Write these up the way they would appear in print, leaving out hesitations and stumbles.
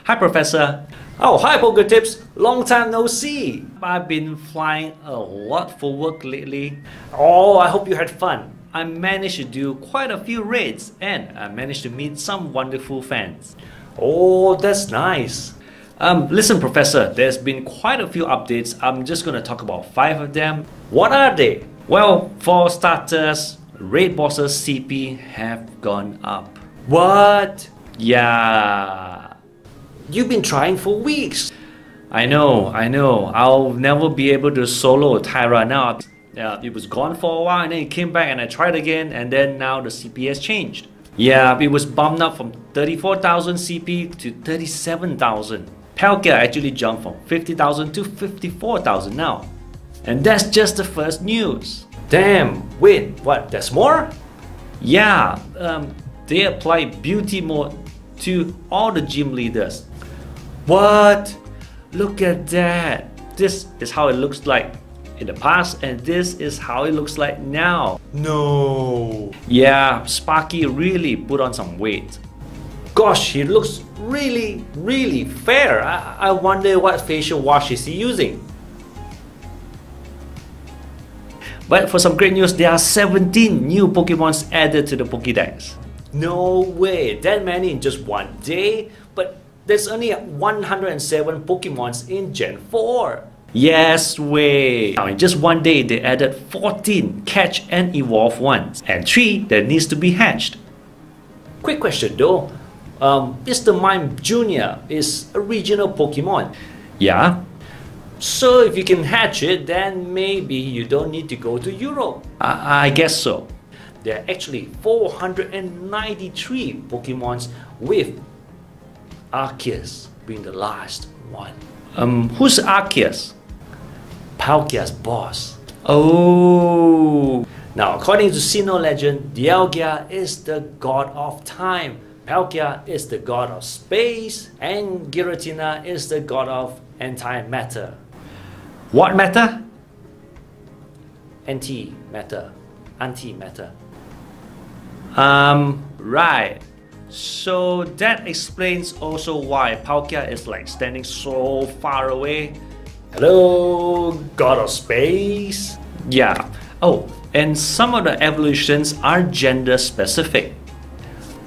Hi, Professor. Oh, hi, PoGoTips. Long time no see. I've been flying a lot for work lately. Oh, I hope you had fun. I managed to do quite a few raids and I managed to meet some wonderful fans. Oh, that's nice. Listen, Professor, there's been quite a few updates. I'm just going to talk about 5 of them. What are they? Well, for starters, raid bosses CP have gone up. What? Yeah. You've been trying for weeks. I know. I'll never be able to solo Tyra now. It was gone for a while and then it came back and I tried again and then now the CP has changed. Yeah, it was bumped up from 34,000 CP to 37,000. Palkia actually jumped from 50,000 to 54,000 now. And that's just the first news. Damn, wait, what, there's more? Yeah, they applied beauty mode to all the gym leaders. What? Look at that. This is how it looks like in the past and this is how it looks like now. No. Yeah, Sparky really put on some weight. Gosh, he looks really fair. I wonder what facial wash is he using. But for some great news, there are 17 new Pokemons added to the Pokédex. No way, that many in just one day? But there's only 107 Pokemons in Gen 4. Yes way. Now in just one day, they added 14 catch and evolve ones and 3 that needs to be hatched. Quick question though. Mr. Mime Jr. is a regional Pokemon. Yeah. So if you can hatch it, then maybe you don't need to go to Europe. I guess so. There are actually 493 Pokemons with Arceus being the last one. Who's Arceus? Palkia's boss. Oh. Now according to Sinnoh legend, Dialga is the god of time, Palkia is the god of space, and Giratina is the god of antimatter. What matter? Antimatter. Antimatter. Right. So that explains also why Palkia is like standing so far away. Hello, god of space. Yeah. Oh, and some of the evolutions are gender specific.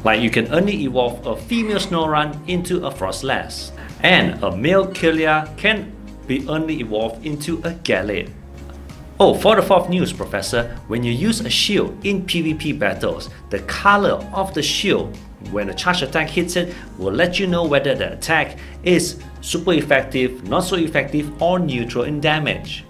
Like you can only evolve a female Snorunt into a Frostlass, and a male Killia can be only evolved into a Gallade. Oh, for the 4th news, Professor, when you use a shield in PvP battles, the color of the shield when a charge attack hits it will let you know whether the attack is super effective, not so effective, or neutral in damage.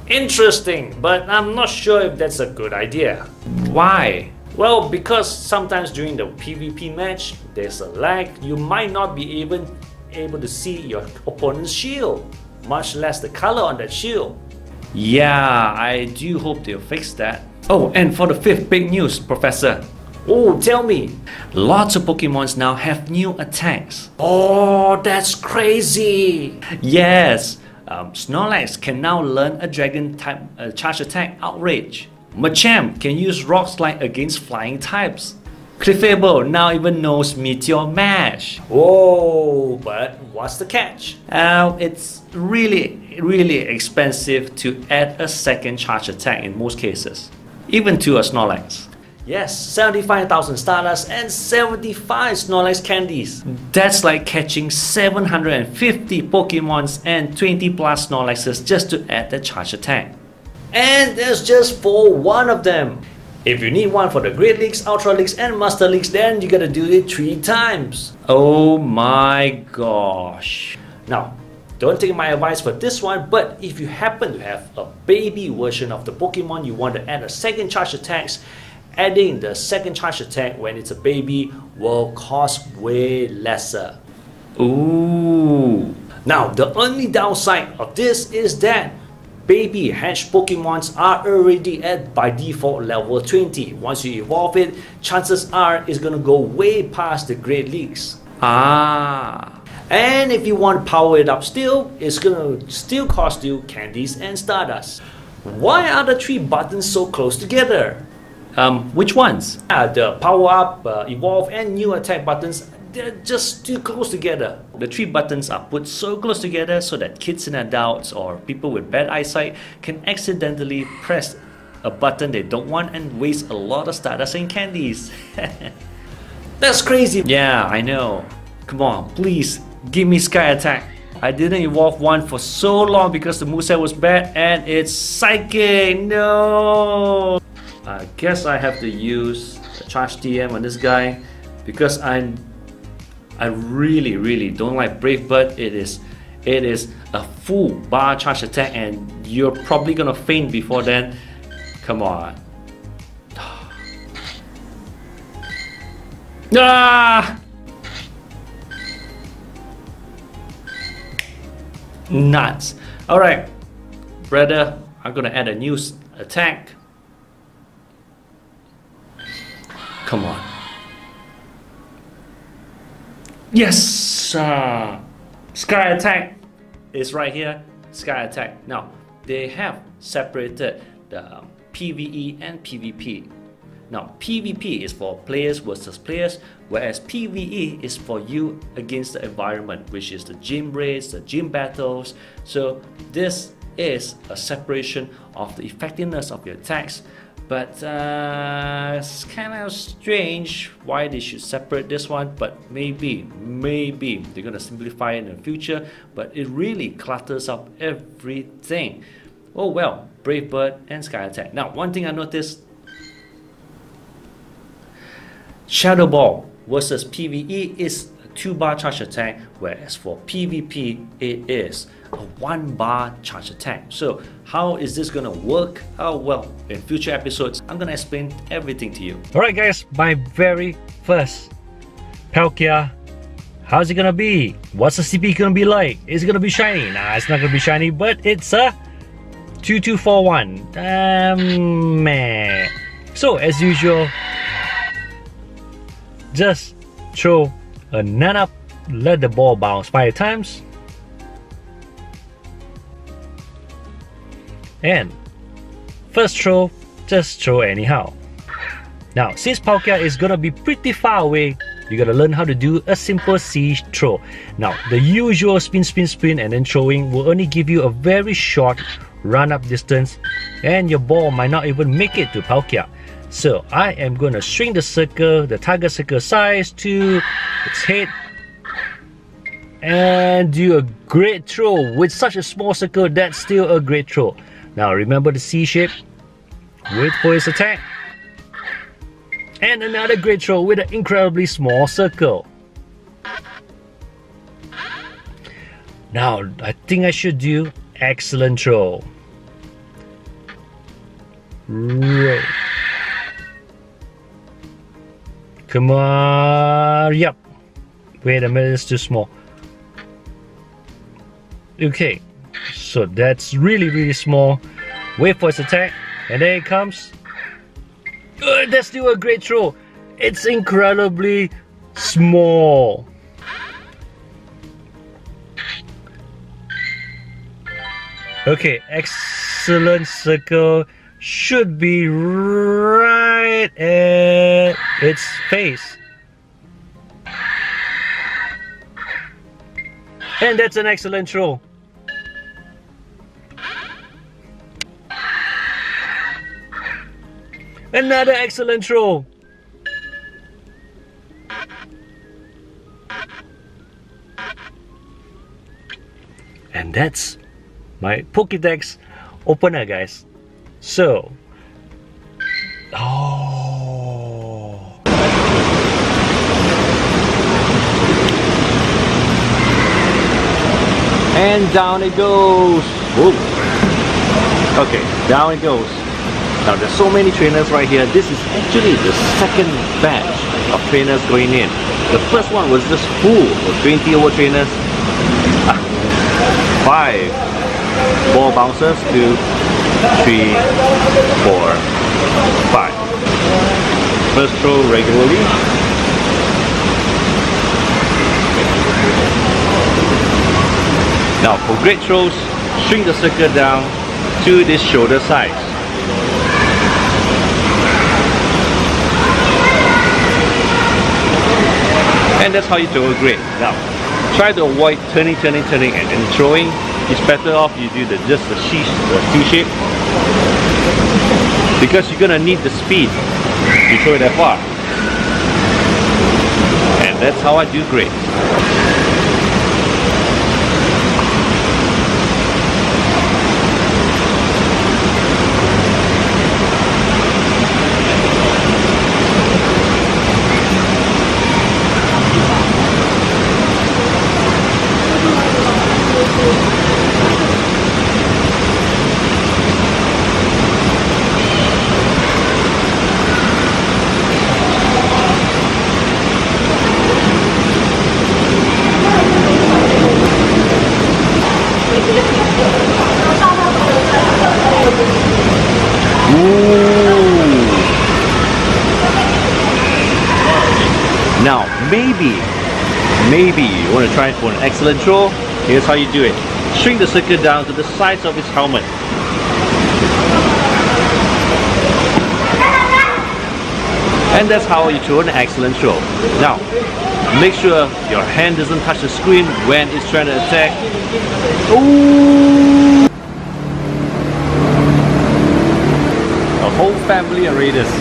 Interesting, but I'm not sure if that's a good idea. Why? Well, because sometimes during the PvP match, there's a lag, you might not be even able to see your opponent's shield, much less the color on that shield. Yeah, I do hope they'll fix that. Oh, and for the 5th big news, Professor. Oh, tell me. Lots of Pokemons now have new attacks. Oh, that's crazy. Yes, Snorlax can now learn a dragon type charge attack, Outrage. Machamp can use Rock Slide against flying types. Clefable now even knows Meteor Mash. Whoa, but what's the catch? It's really expensive to add a second charge attack in most cases, even to a Snorlax. Yes, 75,000 Stardust and 75 Snorlax candies. That's like catching 750 Pokemons and 20 plus Snorlaxes just to add the charge attack. And there's just for one of them. If you need one for the Great Leagues, Ultra Leagues and Master Leagues, then you gotta do it 3 times. Oh my gosh. Now, don't take my advice for this one, but if you happen to have a baby version of the Pokemon you want to add a second charge attacks, adding the second charge attack when it's a baby will cost way lesser. Ooh. Now, the only downside of this is that baby hatched Pokemons are already at by default level 20. Once you evolve it, chances are it's gonna go way past the Great Leagues. Ah. And if you want to power it up still, it's gonna still cost you candies and Stardust. Why are the 3 buttons so close together? Which ones? The power up, evolve and new attack buttons, they're just too close together. The 3 buttons are put so close together so that kids and adults or people with bad eyesight can accidentally press a button they don't want and waste a lot of Stardust and candies. That's crazy! Yeah, I know. Come on, please, give me Sky Attack. I didn't evolve one for so long because the moveset was bad and it's Psychic! No! I guess I have to use a Charge TM on this guy because I really don't like Brave Bird. It is a full bar charge attack and you're probably gonna faint before then. Come on. Ah! Nuts. Alright, brother, I'm gonna add a new attack. Come on. Yes! Sky Attack is right here. Sky Attack. Now, they have separated the PvE and PvP. Now, PvP is for players versus players, whereas PvE is for you against the environment, which is the gym raids, the gym battles. So this is a separation of the effectiveness of your attacks. But it's kind of strange why they should separate this one, but maybe they're gonna simplify it in the future, but it really clutters up everything. Oh well, Brave Bird and Sky Attack. Now, one thing I noticed, Shadow Ball versus PvE is a 2-bar charge attack, whereas for PvP it is a 1-bar charge attack. So how is this gonna work? Oh well, in future episodes I'm gonna explain everything to you. Alright guys, my very first Palkia. How's it gonna be? What's the CP gonna be like? Is it gonna be shiny? Nah, it's not gonna be shiny, but it's a 2241. Meh. So as usual, just throw a nut up, let the ball bounce 5 times, and first throw, just throw anyhow. Now, since Palkia is gonna be pretty far away, you gotta learn how to do a simple C throw. Now, the usual spin and then throwing will only give you a very short run up distance, and your ball might not even make it to Palkia. So I am going to shrink the circle, the target circle size to its head, and do a great throw. With such a small circle, that's still a great throw. Now remember the C shape, wait for its attack, and another great throw with an incredibly small circle. Now I think I should do excellent throw. Right. Come on, yep. Wait a minute, it's too small. Okay, so that's really small. Wait for its attack, and there it comes. That's still a great throw. It's incredibly small. Okay, excellent circle. Should be right at its face. And that's an excellent throw. Another excellent throw. And that's my Pokédex opener, guys. So, and down it goes. Whoa. Okay, down it goes. Now there's so many trainers right here. This is actually the second batch of trainers going in. The first one was just full of 20 over trainers. 5 ball bouncers to 3, 4, 5. First throw regularly. Now for great throws, shrink the circle down to this shoulder size. And that's how you throw a grade. Now, try to avoid turning and throwing. It's better off you do just the C shape, because you're gonna need the speed to throw it that far. And that's how I do grades. Now, maybe you want to try it for an excellent throw. Here's how you do it. Shrink the circle down to the size of his helmet. And that's how you throw an excellent throw. Now, make sure your hand doesn't touch the screen when it's trying to attack. Ooh! A whole family of raiders.